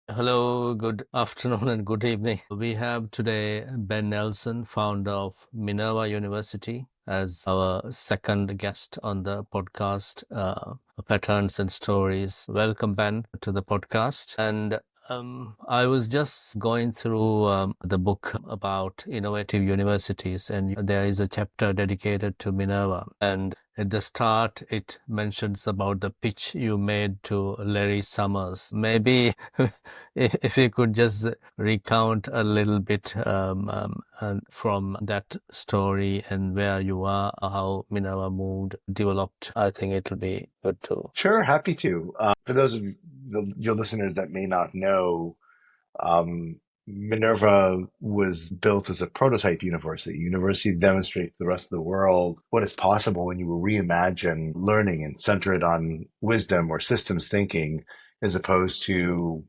Hello, good afternoon and good evening. We have today Ben Nelson, founder of Minerva University, as our second guest on the podcast, Patterns and Stories. Welcome, Ben, to the podcast. And I was just going through the book about innovative universities, and there is a chapter dedicated to Minerva. And at the start, it mentions about the pitch you made to Larry Summers. Maybe if you could just recount a little bit from that story and where you are, how Minerva moved, developed, I think it will be good too. Sure, happy to. For those of your listeners that may not know, Minerva was built as a prototype university. University demonstrates to the rest of the world what is possible when you reimagine learning and center it on wisdom or systems thinking, as opposed to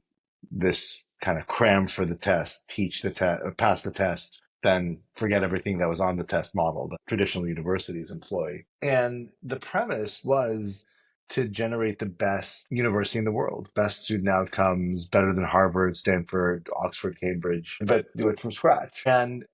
this kind of cram for the test, teach the test, pass the test, then forget everything that was on the test model that traditional universities employ. And the premise was to generate the best university in the world, best student outcomes, better than Harvard, Stanford, Oxford, Cambridge, but do it from scratch. And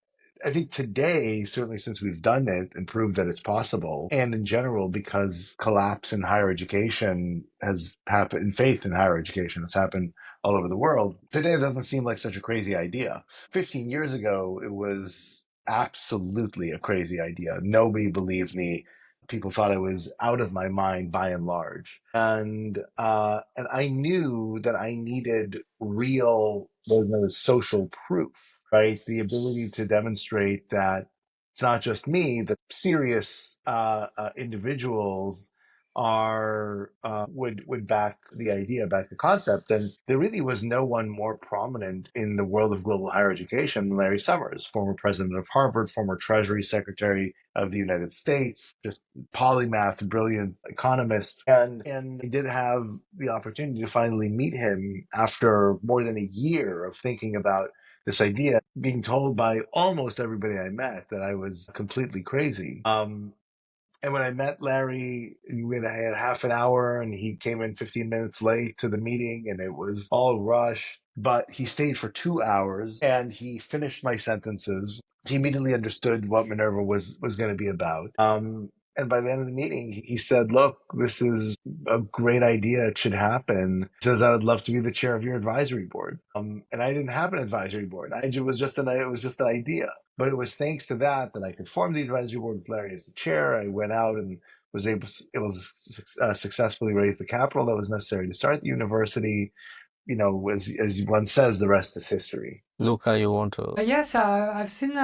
I think today, certainly since we've done it and proved that it's possible, and in general, because collapse in higher education has happened, and faith in higher education has happened all over the world, today it doesn't seem like such a crazy idea. 15 years ago, it was absolutely a crazy idea. Nobody believed me. People thought I was out of my mind by and large, and I knew that I needed real, social proof, right? The ability to demonstrate that it's not just me, that serious individuals are would back the idea, back the concept. And there really was no one more prominent in the world of global higher education than Larry Summers, former president of Harvard, former Treasury Secretary of the United States, just polymath, brilliant economist. And I did have the opportunity to finally meet him after more than a year of thinking about this idea, being told by almost everybody I met that I was completely crazy. And when I met Larry, I had half an hour and he came in 15 minutes late to the meeting and it was all rushed. But he stayed for 2 hours and he finished my sentences. He immediately understood what Minerva was going to be about. And by the end of the meeting, he said, "Look, this is a great idea. It should happen." He says, "I would love to be the chair of your advisory board." And I didn't have an advisory board. It was just an idea. But it was thanks to that I could form the advisory board with Larry as the chair. I went out and was able to successfully raise the capital that was necessary to start the university. As one says, the rest is history. Luca, you want to? Yes, I've seen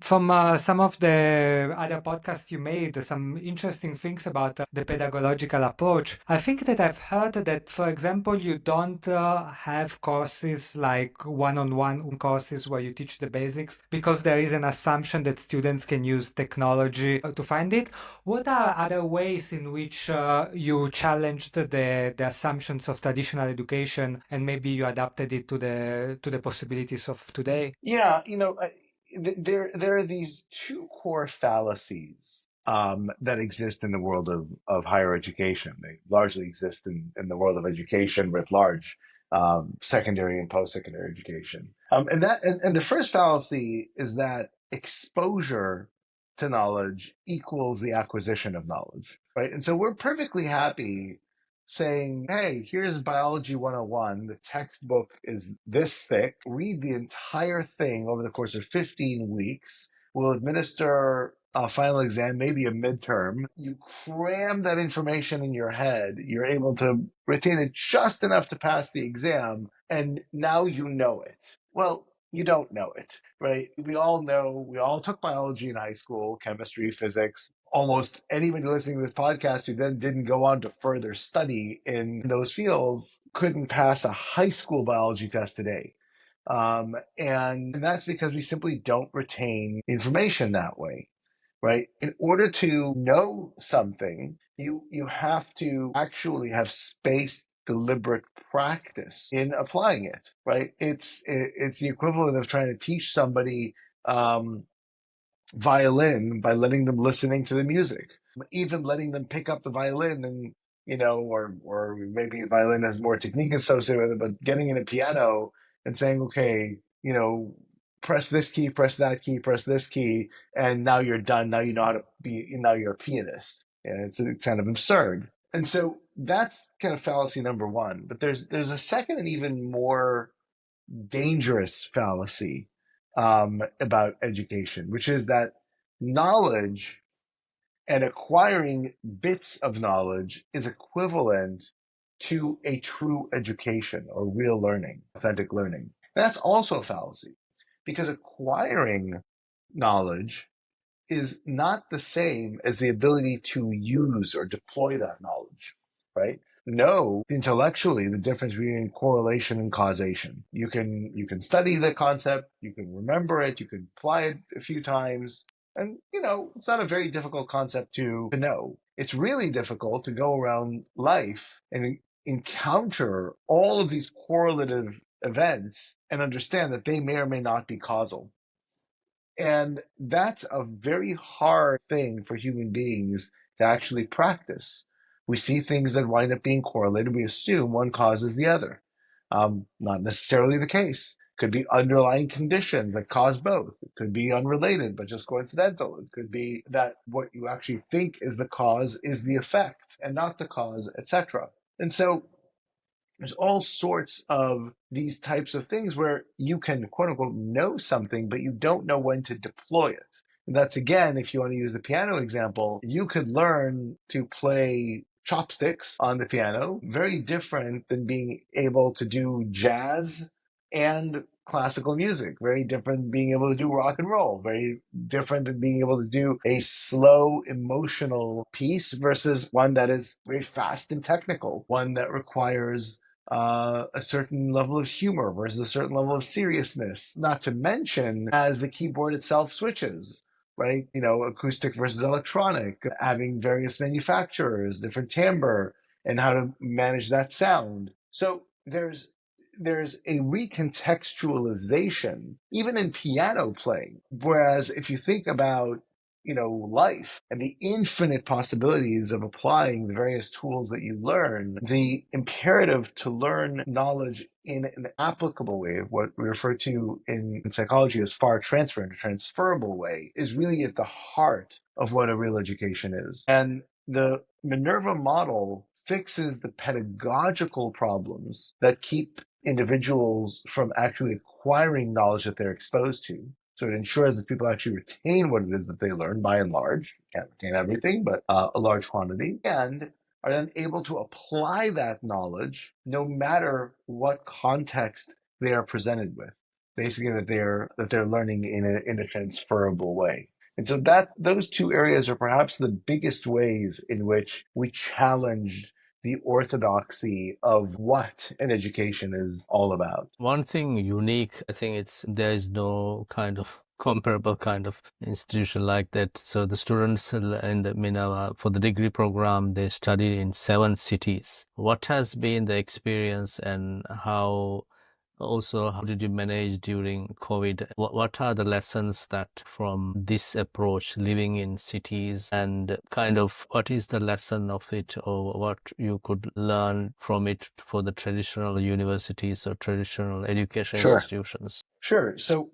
from some of the other podcasts you made some interesting things about the pedagogical approach. I think that I've heard that, for example, you don't have courses like one-on-one courses where you teach the basics because there is an assumption that students can use technology to find it. What are other ways in which you challenged the assumptions of traditional education and maybe you adapted it to the possibilities of today? Yeah, there are these two core fallacies that exist in the world of higher education. They largely exist in the world of education writ large, secondary and post-secondary education. And the first fallacy is that exposure to knowledge equals the acquisition of knowledge, right? And so we're perfectly happy saying, "Hey, here's Biology 101. The textbook is this thick. Read the entire thing over the course of 15 weeks. We'll administer a final exam, maybe a midterm. You cram that information in your head. You're able to retain it just enough to pass the exam, and now you know it." Well, you don't know it, right? We all know, we all took biology in high school, chemistry, physics. Almost anybody listening to this podcast who then didn't go on to further study in those fields couldn't pass a high school biology test today. And that's because we simply don't retain information that way, right? In order to know something, you have to actually have spaced, deliberate practice in applying it, right? It's the equivalent of trying to teach somebody violin by letting them listening to the music, even letting them pick up the violin and or maybe violin has more technique associated with it, but getting in a piano and saying, okay, press this key, press that key, press this key, and now you're done. Now you know how to now you're a pianist. And it's kind of absurd. And so that's kind of fallacy number one. But there's a second and even more dangerous fallacy about education, which is that knowledge and acquiring bits of knowledge is equivalent to a true education or real learning, authentic learning. And that's also a fallacy because acquiring knowledge is not the same as the ability to use or deploy that knowledge, right? Know intellectually the difference between correlation and causation. You can study the concept, you can remember it, you can apply it a few times, and it's not a very difficult concept to know. It's really difficult to go around life and encounter all of these correlative events and understand that they may or may not be causal. And that's a very hard thing for human beings to actually practice. We see things that wind up being correlated. We assume one causes the other. Not necessarily the case. Could be underlying conditions that cause both. It could be unrelated, but just coincidental. It could be that what you actually think is the cause is the effect and not the cause, etc. And so there's all sorts of these types of things where you can, quote unquote, know something, but you don't know when to deploy it. And that's, again, if you want to use the piano example, you could learn to play chopsticks on the piano, very different than being able to do jazz and classical music, very different than being able to do rock and roll, very different than being able to do a slow emotional piece versus one that is very fast and technical, one that requires a certain level of humor versus a certain level of seriousness, not to mention as the keyboard itself switches, right? Acoustic versus electronic, having various manufacturers, different timbre, and how to manage that sound. So there's a recontextualization, even in piano playing. Whereas if you think about life and the infinite possibilities of applying the various tools that you learn, the imperative to learn knowledge in an applicable way, what we refer to in psychology as far transfer, in a transferable way, is really at the heart of what a real education is. And the Minerva model fixes the pedagogical problems that keep individuals from actually acquiring knowledge that they're exposed to. So it ensures that people actually retain what it is that they learn by and large. Can't retain everything, but a large quantity, and are then able to apply that knowledge no matter what context they are presented with. Basically, that they're learning in a transferable way. And so those two areas are perhaps the biggest ways in which we challenged the orthodoxy of what an education is all about. One thing unique, I think there is no kind of comparable kind of institution like that. So the students in the Minerva, for the degree program, they study in 7 cities. What has been the experience, and how did you manage during COVID? What are the lessons that from this approach, living in cities, and kind of what is the lesson of it, or what you could learn from it for the traditional universities or traditional education institutions? Sure. So,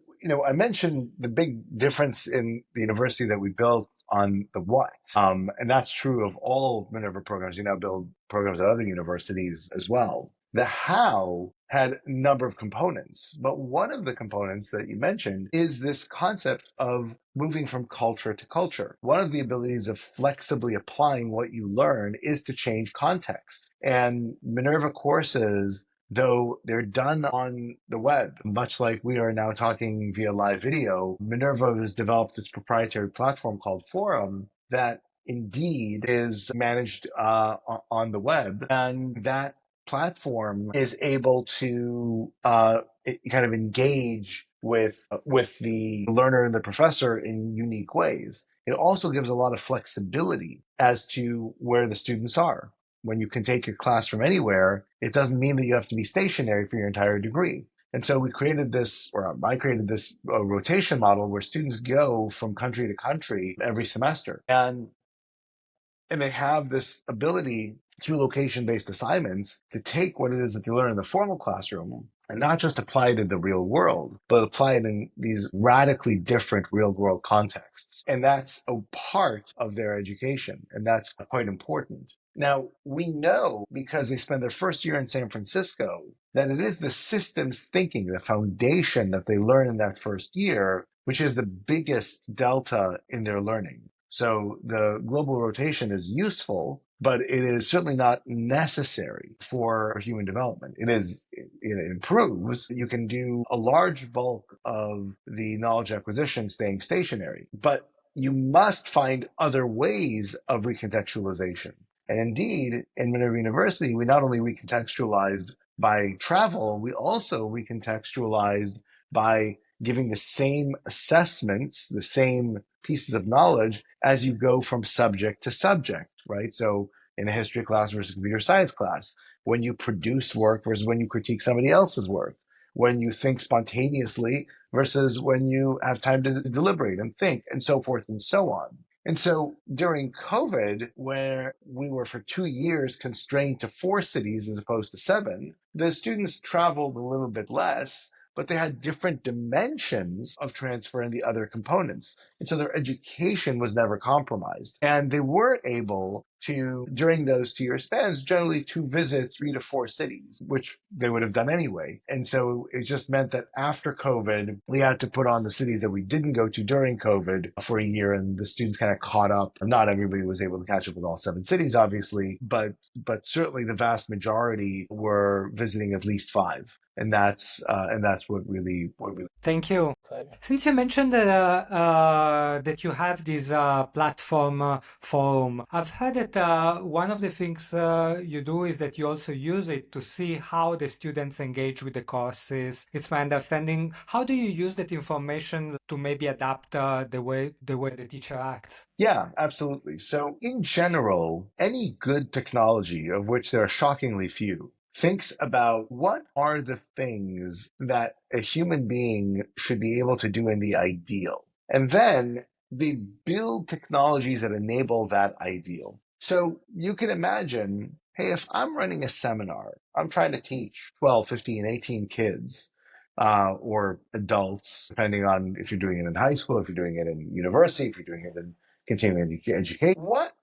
I mentioned the big difference in the university that we built on the what. And that's true of all Minerva programs. You now build programs at other universities as well. The how had a number of components, but one of the components that you mentioned is this concept of moving from culture to culture. One of the abilities of flexibly applying what you learn is to change context. And Minerva courses, though they're done on the web, much like we are now talking via live video, Minerva has developed its proprietary platform called Forum that indeed is managed on the web. And that platform is able to kind of engage with the learner and the professor in unique ways. It also gives a lot of flexibility as to where the students are. When you can take your class from anywhere, it doesn't mean that you have to be stationary for your entire degree. And so I created this rotation model where students go from country to country every semester. And they have this ability through location-based assignments to take what it is that they learn in the formal classroom and not just apply it in the real world, but apply it in these radically different real world contexts. And that's a part of their education. And that's quite important. Now, we know because they spend their first year in San Francisco that it is the systems thinking, the foundation that they learn in that first year, which is the biggest delta in their learning. So the global rotation is useful, but it is certainly not necessary for human development. It improves. You can do a large bulk of the knowledge acquisition staying stationary, but you must find other ways of recontextualization. And indeed, in Minerva University, we not only recontextualized by travel, we also recontextualized by giving the same assessments, the same pieces of knowledge as you go from subject to subject, right? So in a history class versus a computer science class, when you produce work versus when you critique somebody else's work, when you think spontaneously versus when you have time to deliberate and think, and so forth and so on. And so during COVID, where we were for 2 years constrained to 4 cities as opposed to 7, the students traveled a little bit less, but they had different dimensions of transfer in the other components. And so their education was never compromised. And they were able to, during those 2-year spans, generally to visit 3 to 4 cities, which they would have done anyway. And so it just meant that after COVID, we had to put on the cities that we didn't go to during COVID for a year, and the students kind of caught up. Not everybody was able to catch up with all 7 cities, obviously, but certainly the vast majority were visiting at least 5. And that's what really. Thank you. Since you mentioned that that you have this platform forum, I've heard that one of the things you do is that you also use it to see how the students engage with the courses. It's my understanding. How do you use that information to maybe adapt the way the teacher acts? Yeah, absolutely. So in general, any good technology, of which there are shockingly few, thinks about what are the things that a human being should be able to do in the ideal. And then they build technologies that enable that ideal. So you can imagine, hey, if I'm running a seminar, I'm trying to teach 12, 15, 18 kids, or adults, depending on if you're doing it in high school, if you're doing it in university, if you're doing it in continuing education. What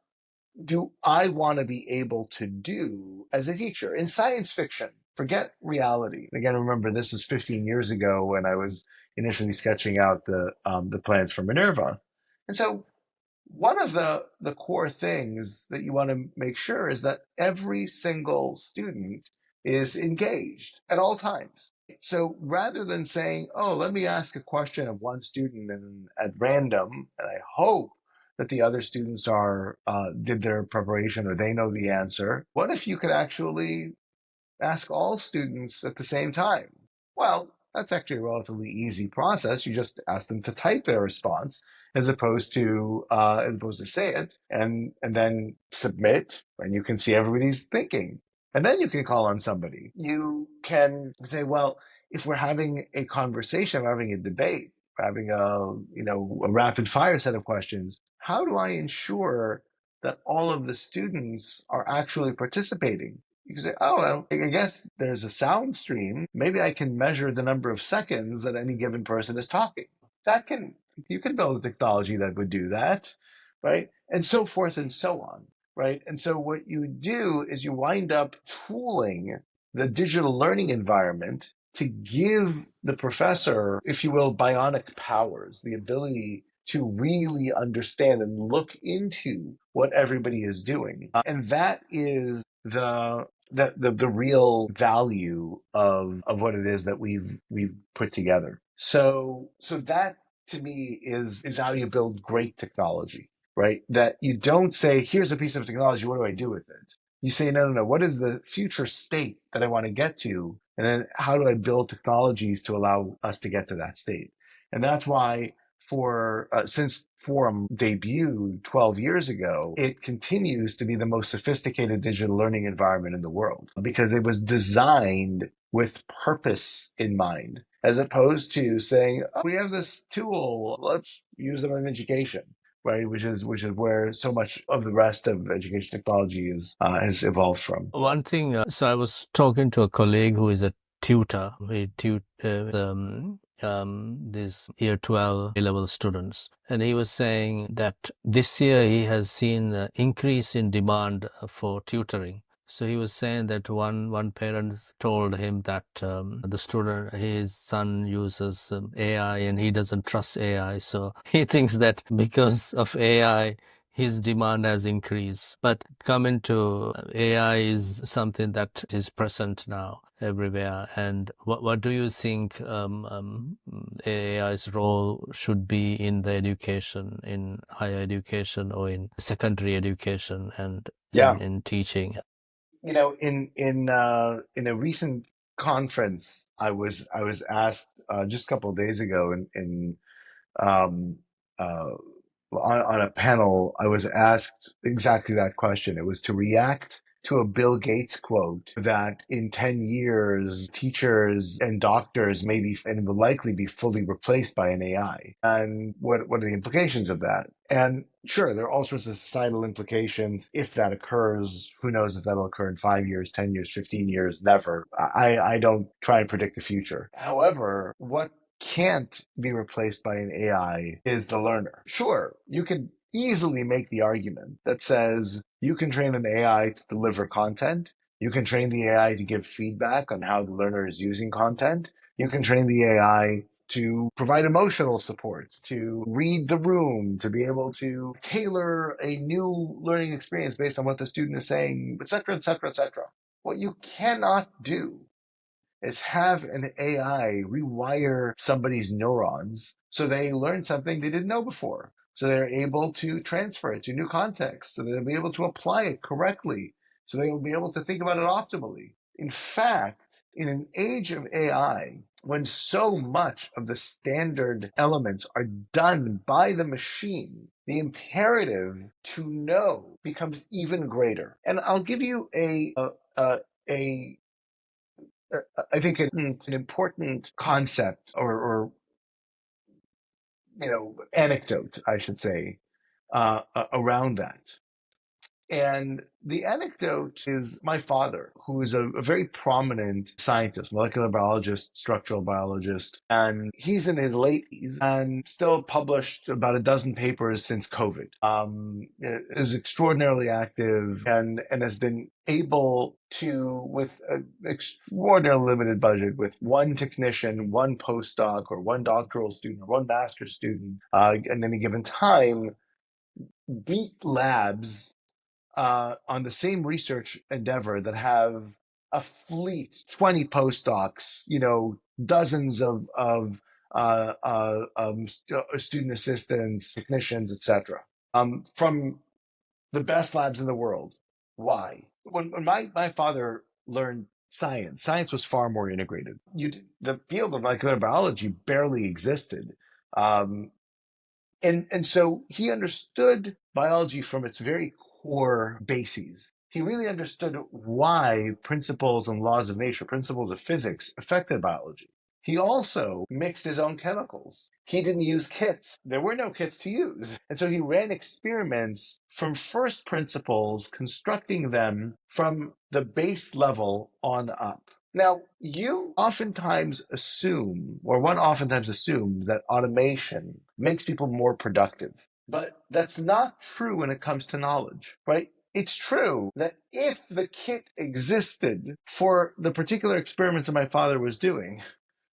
do I want to be able to do as a teacher in science fiction? Forget reality. Again, remember, this was 15 years ago when I was initially sketching out the plans for Minerva. And so one of the core things that you want to make sure is that every single student is engaged at all times. So rather than saying, oh, let me ask a question of one student and at random, and I hope that the other students did their preparation or they know the answer, what if you could actually ask all students at the same time? Well, that's actually a relatively easy process. You just ask them to type their response as opposed to say it and then submit, and you can see everybody's thinking. And then you can call on somebody. You can say, well, if we're having a conversation, we're having a debate, we're having a rapid fire set of questions, how do I ensure that all of the students are actually participating? You can say, oh, well, I guess there's a sound stream. Maybe I can measure the number of seconds that any given person is talking. You can build a technology that would do that, right? And so forth and so on, right? And so what you do is you wind up tooling the digital learning environment to give the professor, if you will, bionic powers, the ability to really understand and look into what everybody is doing. And that is the real value of what it is that we've put together. So that to me is how you build great technology, right? That you don't say, here's a piece of technology, what do I do with it? You say, no, what is the future state that I want to get to? And then how do I build technologies to allow us to get to that state? And that's why since Forum debuted 12 years ago, it continues to be the most sophisticated digital learning environment in the world because it was designed with purpose in mind, as opposed to saying, oh, we have this tool, let's use it in education. right? Which is where so much of the rest of education technology has evolved from. One thing, so I was talking to a colleague who is a tutor. He these year 12 A-level students, and he was saying that this year he has seen an increase in demand for tutoring. So he was saying that one parent told him that his son uses AI and he doesn't trust AI. So he thinks that because of AI, his demand has increased. But coming to AI is something that is present now everywhere. And what do you think AI's role should be in the education, in higher education or in secondary education and in teaching? In a recent conference, I was asked just a couple of days ago in um, uh, on a panel, I was asked exactly that question. It was to react to a Bill Gates quote that in 10 years, teachers and doctors maybe and will likely be fully replaced by an AI. And what are the implications of that? And sure, there are all sorts of societal implications if that occurs. Who knows if that'll occur in 5 years, 10 years, 15 years? Never. I don't try and predict the future. However, what can't be replaced by an AI is the learner. Sure, you can easily make the argument that says you can train an AI to deliver content. You can train the AI to give feedback on how the learner is using content. You can train the AI to provide emotional support, to read the room, to be able to tailor a new learning experience based on what the student is saying, etc., etc., etc. What you cannot do is have an AI rewire somebody's neurons so they learn something they didn't know before. So they're able to transfer it to new contexts, so they'll be able to apply it correctly, so they will be able to think about it optimally. In fact, in an age of AI, when so much of the standard elements are done by the machine, the imperative to know becomes even greater. And I'll give you a I think it's an important concept or anecdote, I should say, around that. And the anecdote is my father, who is a very prominent scientist, molecular biologist, structural biologist, and he's in his late 80s and still published about a dozen papers since COVID. Is extraordinarily active and has been able to, with an extraordinarily limited budget, with one technician, one postdoc, or one doctoral student, or one master's student, at any given time, beat labs on the same research endeavor that have a fleet, 20 postdocs, dozens of student assistants, technicians, etc., from the best labs in the world. Why? When my father learned science was far more integrated. The field of molecular biology barely existed. Um, and so he understood biology from its very core bases. He really understood why principles and laws of nature, principles of physics, affected biology. He also mixed his own chemicals. He didn't use kits. There were no kits to use. And so he ran experiments from first principles, constructing them from the base level on up. Now, you oftentimes assume, or one oftentimes assumes, that automation makes people more productive. But that's not true when it comes to knowledge, right? It's true that if the kit existed for the particular experiments that my father was doing,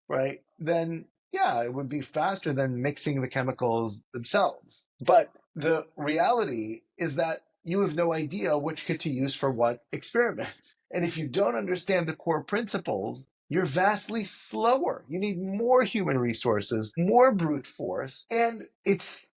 right, then yeah, it would be faster than mixing the chemicals themselves. But the reality is that you have no idea which kit to use for what experiment. And if you don't understand the core principles, you're vastly slower. You need more human resources, more brute force, and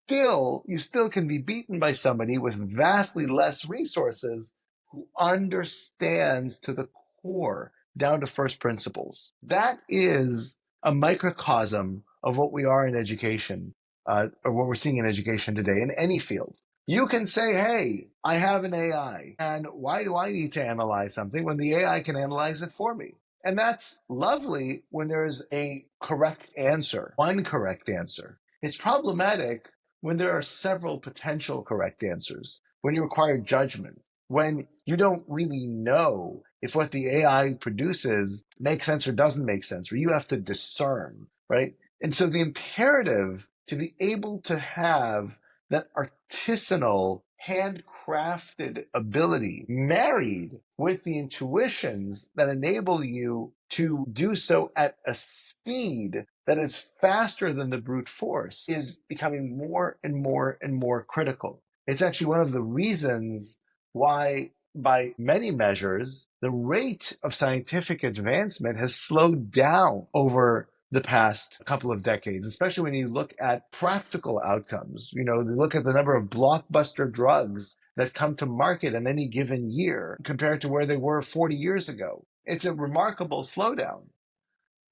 you still can be beaten by somebody with vastly less resources who understands to the core, down to first principles. That is a microcosm of what we are in education, or what we're seeing in education today in any field. You can say, hey, I have an AI, and why do I need to analyze something when the AI can analyze it for me? And that's lovely when there's a correct answer, one correct answer. It's problematic when there are several potential correct answers, when you require judgment, when you don't really know if what the AI produces makes sense or doesn't make sense, or you have to discern, right? And so the imperative to be able to have that artisanal, handcrafted ability married with the intuitions that enable you to do so at a speed that is faster than the brute force is becoming more and more and more critical. It's actually one of the reasons why, by many measures, the rate of scientific advancement has slowed down over the past couple of decades, especially when you look at practical outcomes. You look at the number of blockbuster drugs that come to market in any given year compared to where they were 40 years ago. It's a remarkable slowdown.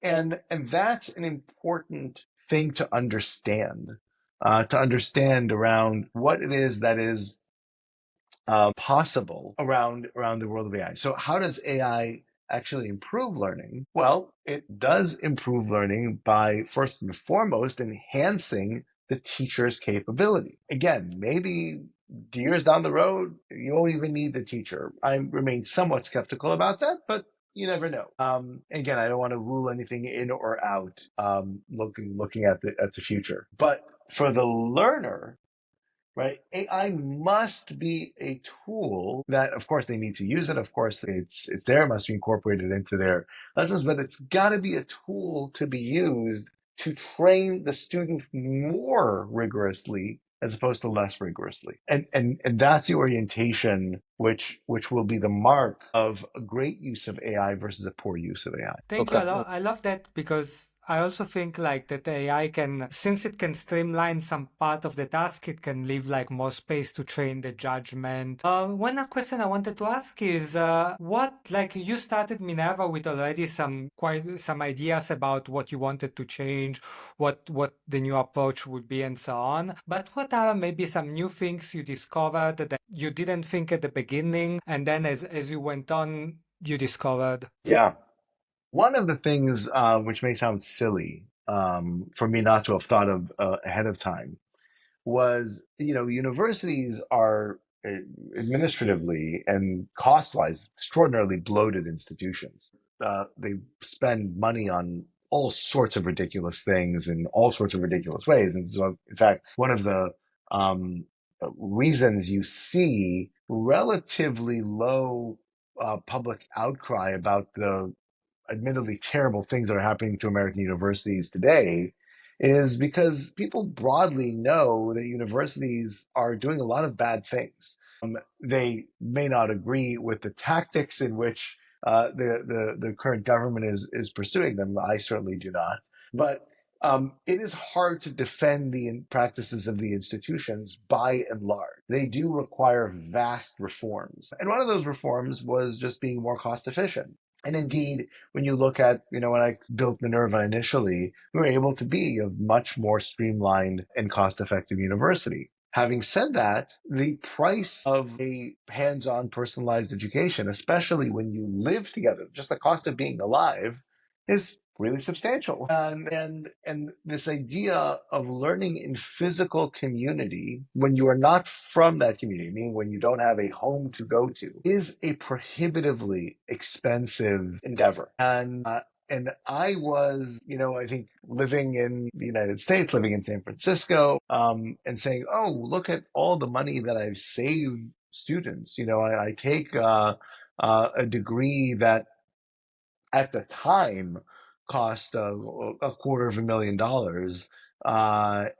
And that's an important thing to understand around what it is that is possible around the world of AI. So how does AI actually improve learning? Well, it does improve learning by first and foremost enhancing the teacher's capability. Again, maybe years down the road, you won't even need the teacher. I remain somewhat skeptical about that, but you never know. Again, I don't want to rule anything in or out. Looking at the future, but for the learner, right? AI must be a tool that, of course, they need to use it. Of course, it's there, must be incorporated into their lessons, but it's got to be a tool to be used to train the student more rigorously as opposed to less rigorously. And that's the orientation which will be the mark of a great use of AI versus a poor use of AI. Thank you. I love that because I also think like that the AI can, since it can streamline some part of the task, it can leave like more space to train the judgment. One question I wanted to ask is, what, like you started Minerva with already quite some ideas about what you wanted to change, what the new approach would be and so on. But what are maybe some new things you discovered that you didn't think at the beginning, and then as you went on, you discovered? Yeah. One of the things which may sound silly for me not to have thought of ahead of time was, universities are administratively and cost-wise extraordinarily bloated institutions. They spend money on all sorts of ridiculous things in all sorts of ridiculous ways. And so, in fact, one of the reasons you see relatively low public outcry about the admittedly terrible things that are happening to American universities today is because people broadly know that universities are doing a lot of bad things. They may not agree with the tactics in which the current government is pursuing them. I certainly do not. But it is hard to defend the practices of the institutions by and large. They do require vast reforms. And one of those reforms was just being more cost efficient. And indeed, when you look at, when I built Minerva initially, we were able to be a much more streamlined and cost-effective university. Having said that, the price of a hands-on personalized education, especially when you live together, just the cost of being alive, is really substantial. And this idea of learning in physical community when you are not from that community, meaning when you don't have a home to go to, is a prohibitively expensive endeavor. And I was, I think living in the United States, living in San Francisco, and saying, oh, look at all the money that I've saved students. I take a degree that at the time cost $250,000,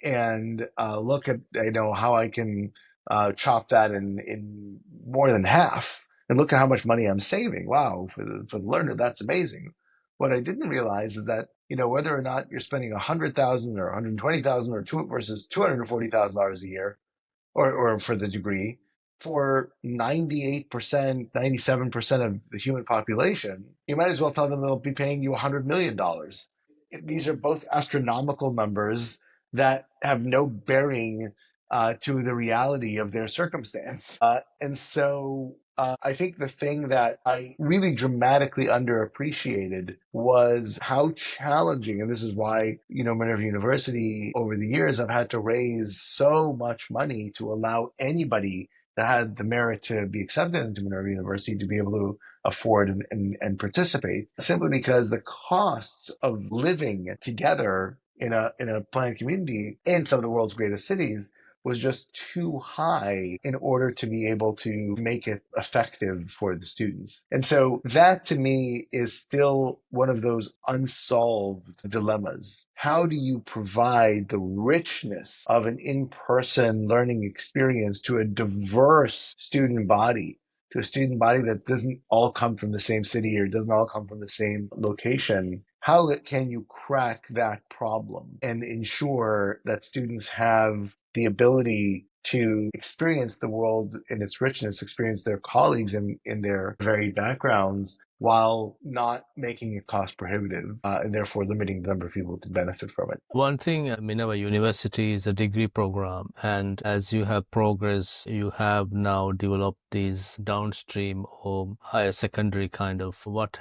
and look at how I can chop that in more than half, and look at how much money I'm saving. Wow, for the learner, that's amazing. What I didn't realize is that whether or not you're spending $100,000 or $120,000 or versus $240,000 a year, or for the degree, for 98%, 97% of the human population, you might as well tell them they'll be paying you $100 million. These are both astronomical numbers that have no bearing to the reality of their circumstance. And so I think the thing that I really dramatically underappreciated was how challenging, and this is why, Minerva University over the years have had to raise so much money to allow anybody that had the merit to be accepted into Minerva University to be able to afford and participate, simply because the costs of living together in a planned community in some of the world's greatest cities was just too high in order to be able to make it effective for the students. And so that to me is still one of those unsolved dilemmas. How do you provide the richness of an in-person learning experience to a diverse student body? To a student body that doesn't all come from the same city or doesn't all come from the same location, how can you crack that problem and ensure that students have the ability to experience the world in its richness, experience their colleagues in their varied backgrounds, while not making it cost prohibitive and therefore limiting the number of people to benefit from it? One thing, Minerva University is a degree program, and as you have progressed, you have now developed these downstream or higher secondary kind of. What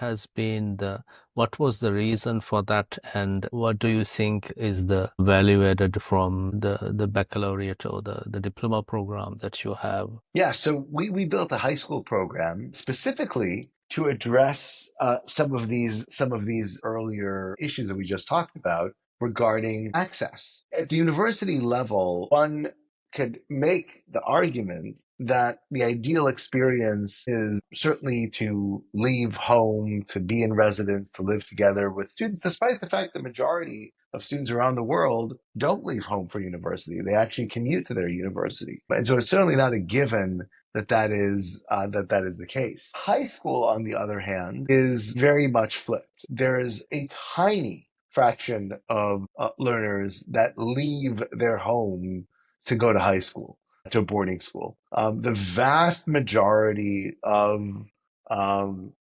was the reason for that, and what do you think is the value added from the baccalaureate or the diploma program that you have? Yeah, so we built a high school program specifically to address some of these earlier issues that we just talked about regarding access. At the university level, one could make the argument that the ideal experience is certainly to leave home, to be in residence, to live together with students, despite the fact the majority of students around the world don't leave home for university. They actually commute to their university. And so it's certainly not a given that is the case. High school, on the other hand, is very much flipped. There is a tiny fraction of learners that leave their home to go to high school, to boarding school. The vast majority um, of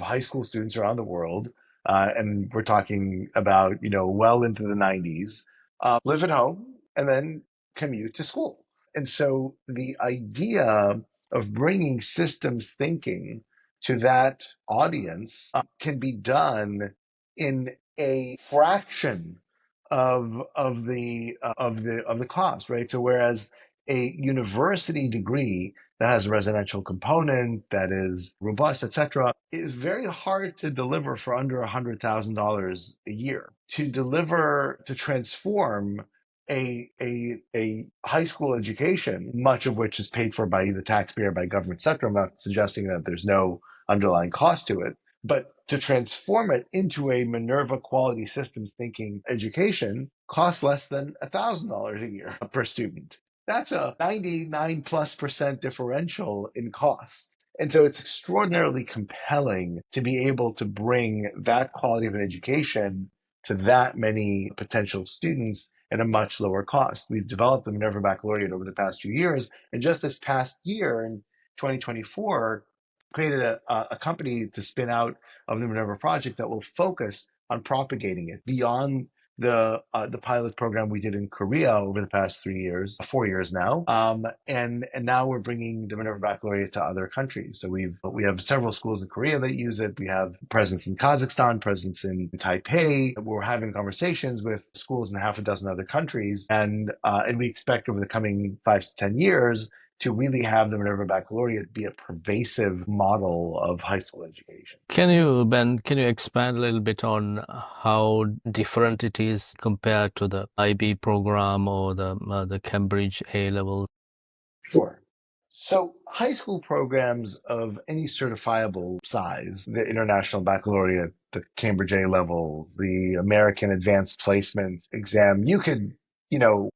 high school students around the world, and we're talking about well into the 90s, live at home and then commute to school. And so the idea of bringing systems thinking to that audience can be done in a fraction of the cost, right? So whereas a university degree that has a residential component that is robust, etc., is very hard to deliver for under $100,000 a year. To transform a high school education, much of which is paid for by the taxpayer, by government sector. I'm not suggesting that there's no underlying cost to it, but to transform it into a Minerva quality systems thinking education costs less than $1,000 a year per student. That's a 99+% differential in cost. And so it's extraordinarily compelling to be able to bring that quality of an education to that many potential students at a much lower cost. We've developed the Minerva Baccalaureate over the past few years. And just this past year in 2024, created a company to spin out of the Minerva project that will focus on propagating it beyond the pilot program we did in Korea over the past 4 years now, and now we're bringing the Minerva Baccalaureate to other countries. So we have several schools in Korea that use it. We have presence in Kazakhstan, presence in Taipei. We're having conversations with schools in half a dozen other countries, and we expect over the coming 5 to 10 years to really have the Minerva Baccalaureate be a pervasive model of high school education. Ben, can you expand a little bit on how different it is compared to the IB program or the Cambridge A level? Sure. So high school programs of any certifiable size, the International Baccalaureate, the Cambridge A level, the American Advanced Placement exam, you could,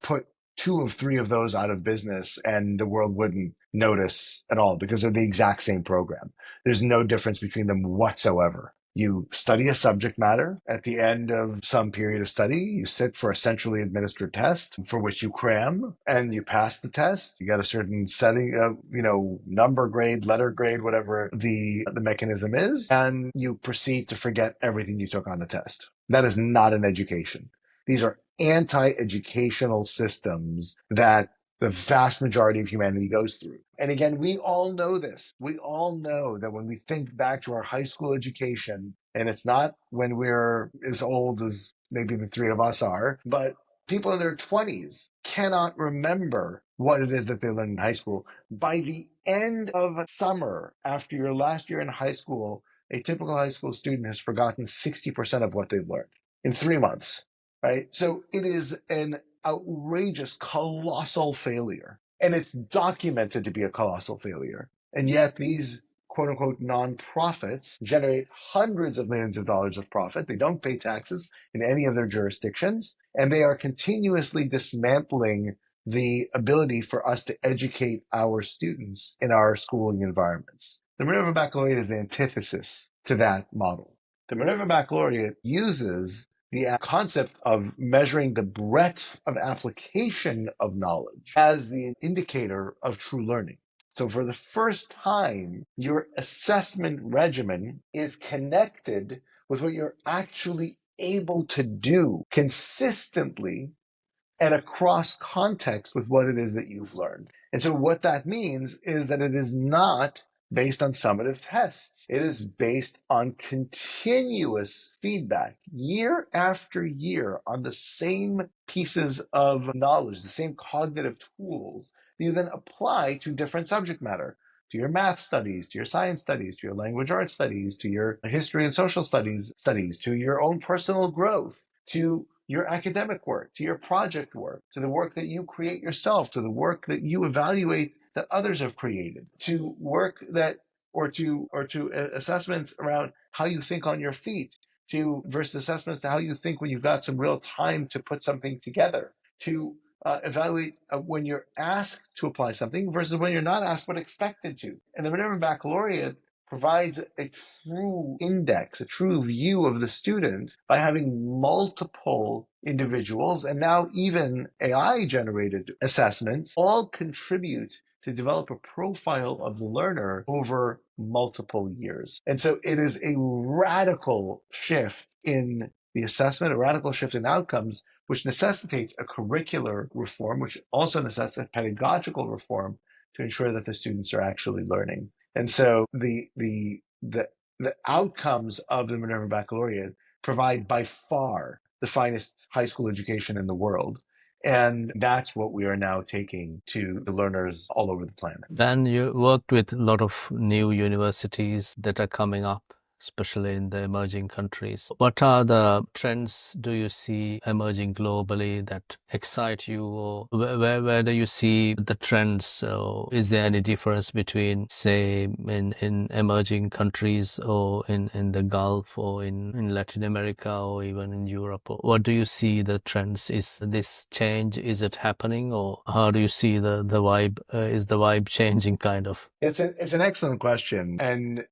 put 2 of 3 of those out of business and the world wouldn't notice at all because they're the exact same program. There's no difference between them whatsoever. You study a subject matter. At the end of some period of study, you sit for a centrally administered test for which you cram and you pass the test. You got a certain setting of, number grade, letter grade, whatever the mechanism is, and you proceed to forget everything you took on the test. That is not an education. These are anti-educational systems that the vast majority of humanity goes through. And again, we all know this. We all know that when we think back to our high school education, and it's not when we're as old as maybe the three of us are, but people in their 20s cannot remember what it is that they learned in high school. By the end of summer, after your last year in high school, a typical high school student has forgotten 60% of what they've learned in 3 months, right? So it is an outrageous, colossal failure. And it's documented to be a colossal failure. And yet these quote unquote nonprofits generate hundreds of millions of dollars of profit. They don't pay taxes in any of their jurisdictions. And they are continuously dismantling the ability for us to educate our students in our schooling environments. The Minerva Baccalaureate is the antithesis to that model. The Minerva Baccalaureate uses the concept of measuring the breadth of application of knowledge as the indicator of true learning. So for the first time, your assessment regimen is connected with what you're actually able to do consistently and across context with what it is that you've learned. And so what that means is that it is not based on summative tests. It is based on continuous feedback year after year on the same pieces of knowledge, the same cognitive tools that you then apply to different subject matter, to your math studies, to your science studies, to your language arts studies, to your history and social studies, to your own personal growth, to your academic work, to your project work, to the work that you create yourself, to the work that you evaluate that others have created, to work that or to assessments around how you think on your feet, to versus assessments to how you think when you've got some real time to put something together, to evaluate when you're asked to apply something versus when you're not asked but expected to. And the Minerva Baccalaureate provides a true index, a true view of the student by having multiple individuals and now even AI-generated assessments all contribute to develop a profile of the learner over multiple years. And so it is a radical shift in the assessment, a radical shift in outcomes, which necessitates a curricular reform, which also necessitates pedagogical reform to ensure that the students are actually learning. And so the outcomes of the Minerva Baccalaureate provide by far the finest high school education in the world. And that's what we are now taking to the learners all over the planet. Then you worked with a lot of new universities that are coming up, especially in the emerging countries. What are the trends do you see emerging globally that excite you? Or where do you see the trends? So is there any difference between, say, in emerging countries or in the Gulf or in Latin America or even in Europe? Or what do you see the trends? Is this change, is it happening? Or how do you see the vibe? Is the vibe changing kind of? It's an excellent question. And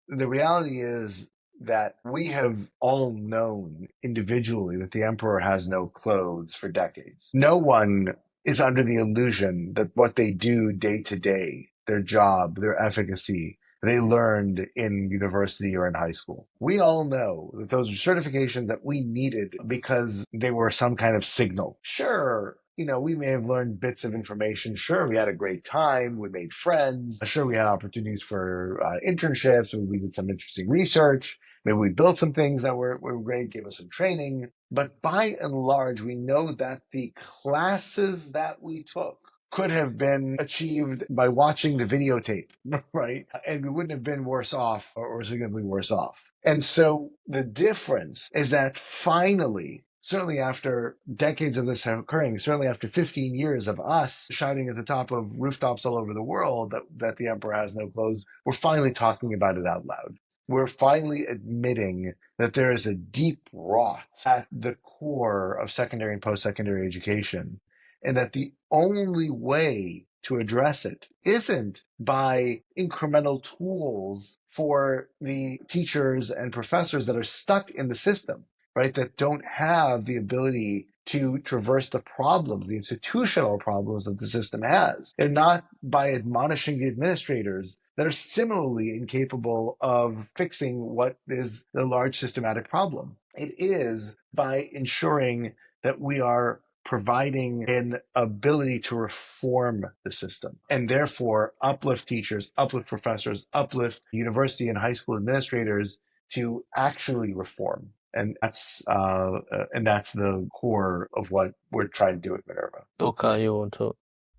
the reality is that we have all known individually that the emperor has no clothes for decades. No one is under the illusion that what they do day to day, their job, their efficacy, they learned in university or in high school. We all know that those are certifications that we needed because they were some kind of signal. Sure, we may have learned bits of information. Sure, we had a great time. We made friends. Sure, we had opportunities for internships. We did some interesting research. Maybe we built some things that were great, gave us some training. But by and large, we know that the classes that we took could have been achieved by watching the videotape, right? And we wouldn't have been worse off or significantly worse off. And so the difference is that finally, certainly after decades of this occurring, certainly after 15 years of us shouting at the top of rooftops all over the world that the emperor has no clothes, we're finally talking about it out loud. We're finally admitting that there is a deep rot at the core of secondary and post-secondary education, and that the only way to address it isn't by incremental tools for the teachers and professors that are stuck in the system, right, that don't have the ability to traverse the problems, the institutional problems that the system has. And not by admonishing the administrators that are similarly incapable of fixing what is the large systematic problem. It is by ensuring that we are providing an ability to reform the system and therefore uplift teachers, uplift professors, uplift university and high school administrators to actually reform. And that's the core of what we're trying to do at Minerva. Luca, you want to?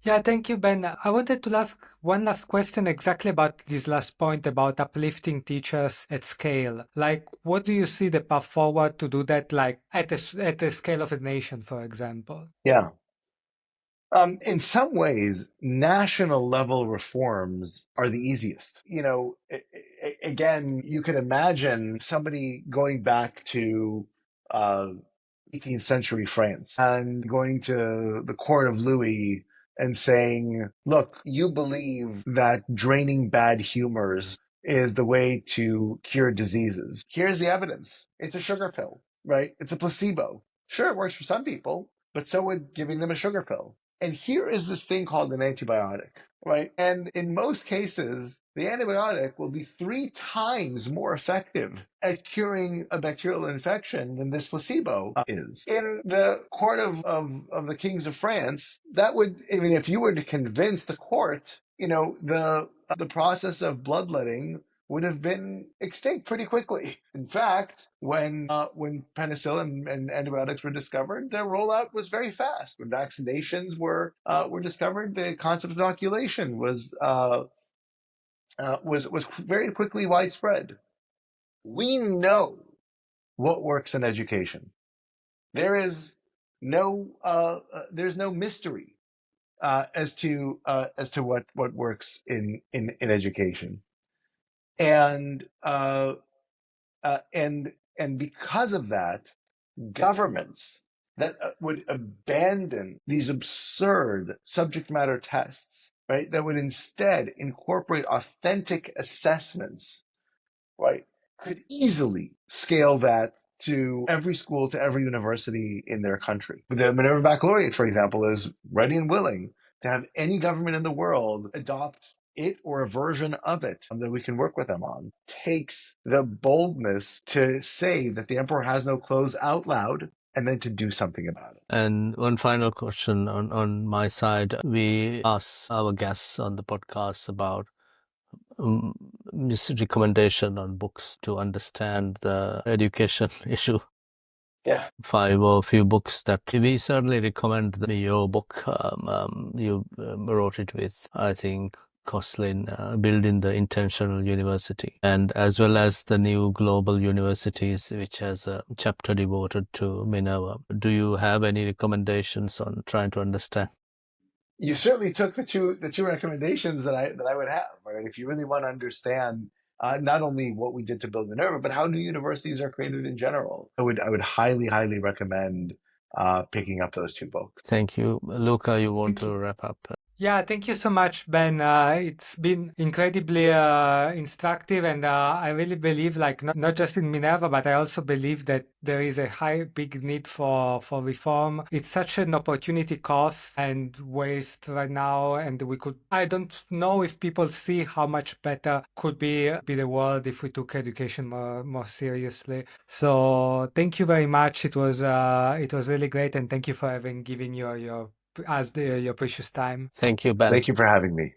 Yeah, thank you, Ben. I wanted to ask one last question exactly about this last point about uplifting teachers at scale. Like, what do you see the path forward to do that, like at the scale of a nation, for example? Yeah. In some ways, national level reforms are the easiest. Again, you could imagine somebody going back to 18th century France and going to the court of Louis and saying, look, you believe that draining bad humors is the way to cure diseases. Here's the evidence. It's a sugar pill, right? It's a placebo. Sure, it works for some people, but so would giving them a sugar pill. And here is this thing called an antibiotic, right? And in most cases, the antibiotic will be 3 times more effective at curing a bacterial infection than this placebo is. In the court of the kings of France, that would, I mean, if you were to convince the court, the process of bloodletting would have been extinct pretty quickly. In fact, when penicillin and antibiotics were discovered, their rollout was very fast. When vaccinations were discovered, the concept of inoculation was very quickly widespread. We know what works in education. There's no mystery as to what works in education. And because of that, governments that would abandon these absurd subject matter tests, right, that would instead incorporate authentic assessments, right, could easily scale that to every school, to every university in their country. The Minerva Baccalaureate, for example, is ready and willing to have any government in the world adopt it or a version of it that we can work with them on. Takes the boldness to say that the emperor has no clothes out loud and then to do something about it. And one final question on my side. We ask our guests on the podcast about recommendation on books to understand the education issue. Yeah. 5 or few books that we certainly recommend. Your book, you wrote it with, I think, Coslin, Building the Intentional University, and as well as the new Global Universities, which has a chapter devoted to Minerva. Do you have any recommendations on trying to understand? You certainly took the two recommendations that I would have, right? If you really want to understand not only what we did to build Minerva, but how new universities are created in general, I would highly recommend picking up those 2 books. Thank you. Luca, you want to wrap up? Yeah, thank you so much, Ben. It's been incredibly instructive, and I really believe, like, not just in Minerva, but I also believe that there is a big need for reform. It's such an opportunity cost and waste right now, and I don't know if people see how much better could be the world if we took education more seriously. So thank you very much. It was really great, and thank you for giving your precious time. Thank you, Ben. Thank you for having me.